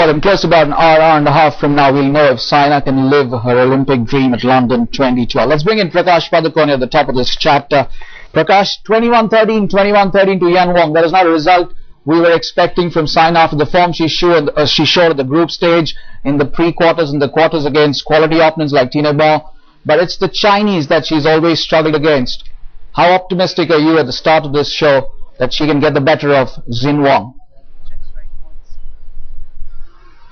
Well, in close to about an hour and a half from now, we'll know if Saina can live her Olympic dream at London 2012. Let's bring in Prakash Padukone at the top of this chapter. Prakash, 21-13 to Xin Wang. That is not a result we were expecting from Saina after the form she showed at the group stage, in the pre-quarters and the quarters against quality opponents like Tinebo. But it's the Chinese that she's always struggled against. How optimistic are you at the start of this show that she can get the better of Xin Wang?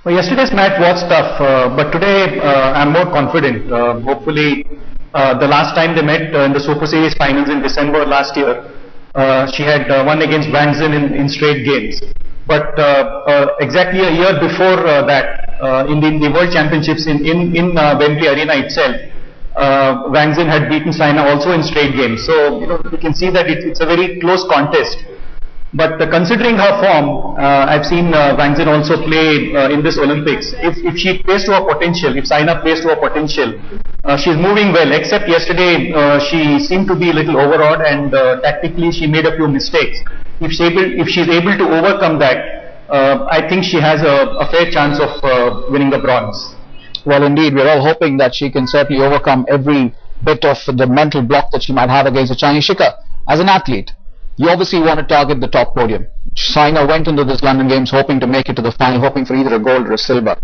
Well, yesterday's match was tough, but today I'm more confident. Hopefully, the last time they met in the Super Series finals in December last year, she had won against Wang in straight games. But exactly a year before that, in the World Championships in Wembley Arena itself, Wang had beaten Saina also in straight games. So you can see that it's a very close contest. But considering her form, I've seen Wang also play in this Olympics. If she plays to her potential, if Saina plays to her potential, she's moving well. Except yesterday, she seemed to be a little overawed, and tactically she made a few mistakes. If she's able to overcome that, I think she has a fair chance of winning the bronze. Well, indeed, we're all hoping that she can certainly overcome every bit of the mental block that she might have against the Chinese. Shikha, as an athlete, you obviously want to target the top podium. Saina went into this London Games hoping to make it to the final, hoping for either a gold or a silver.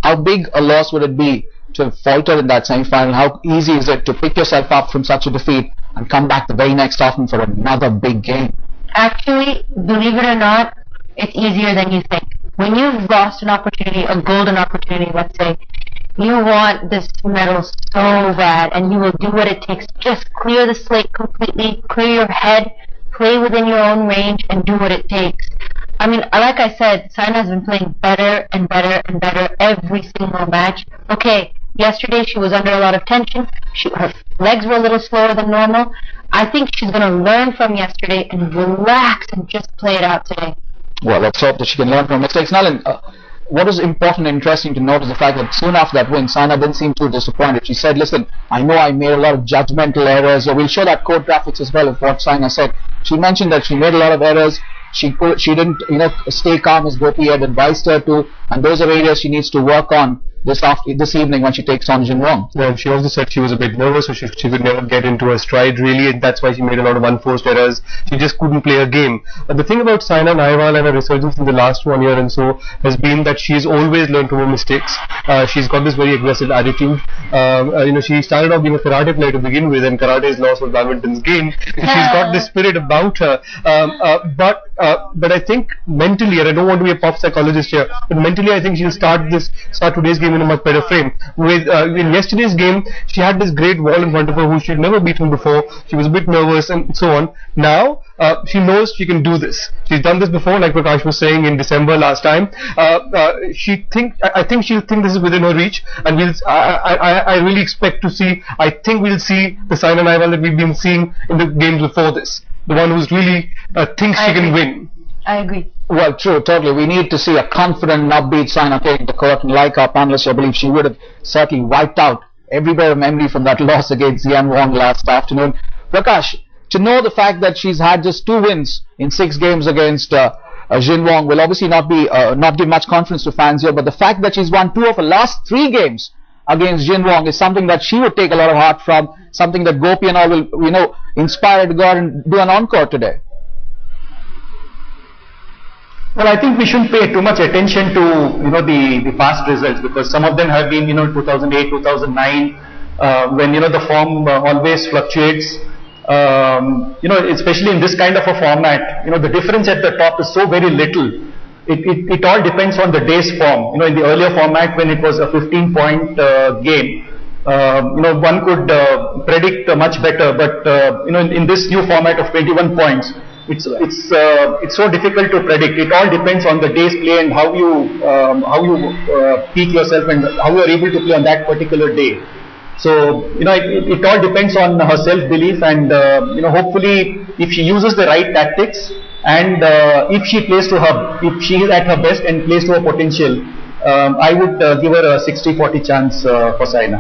How big a loss would it be to falter in that semi-final? How easy is it to pick yourself up from such a defeat and come back the very next afternoon for another big game? Actually, believe it or not, it's easier than you think. When you've lost an opportunity, a golden opportunity, let's say, you want this medal so bad, and you will do what it takes. Just clear the slate completely, clear your head, play within your own range, and do what it takes. I mean, like I said, Saina has been playing better and better and better every single match. Okay, yesterday she was under a lot of tension. Her legs were a little slower than normal. I think she's going to learn from yesterday and relax and just play it out today. Well, let's hope that she can learn from mistakes. Nalin, what is important and interesting to note is the fact that soon after that win, Saina didn't seem too disappointed. She said, listen, I know I made a lot of judgmental errors. We'll show that code graphics as well of what Saina said. She mentioned that she made a lot of errors. She didn't stay calm as Gopi had advised her to, and those are areas she needs to work on this evening when she takes on Xin Wang. Well, she also said she was a bit nervous, so she could never get into her stride really, and that's why she made a lot of unforced errors. She just couldn't play a game. But the thing about Saina Nehwal and her resurgence in the last 1 year and so has been that she's always learned from her mistakes. She's got this very aggressive attitude. She started off being a karate player to begin with, and karate is lost of badminton's game. She's got this spirit about her. But I think mentally, and I don't want to be a pop psychologist here, but mentally I think she'll start today's game in a much better frame. In yesterday's game, she had this great wall in front of her who she'd never beaten before. She was a bit nervous and so on. Now, she knows she can do this. She's done this before, like Prakash was saying in December last time. I think she'll think this is within her reach, and I really expect to see, I think we'll see the Saina Nehwal that we've been seeing in the games before this. The one who's really thinks she can win. I agree. Well, true, totally. We need to see a confident and upbeat Saina taking the court, and like our panelists, I believe she would have certainly wiped out every bit of memory from that loss against Xin Wang last afternoon. Prakash, to know the fact that she's had just 2 wins in 6 games against Xin Wang will obviously not give much confidence to fans here, but the fact that she's won 2 of her last 3 games against Xin Wang is something that she would take a lot of heart from, something that Gopi and all will, inspire her to go out and do an encore today. Well, I think we shouldn't pay too much attention to the past results, because some of them have been 2008, 2009, when the form always fluctuates. Especially in this kind of a format, the difference at the top is so very little. It all depends on the day's form. In the earlier format, when it was a 15-point game, one could predict much better. But in this new format of 21 points, it's so difficult to predict. It all depends on the day's play and how you peak yourself and how you are able to play on that particular day. So it all depends on her self-belief, and hopefully if she uses the right tactics, and if she is at her best and plays to her potential, I would give her a 60-40 chance for Saina.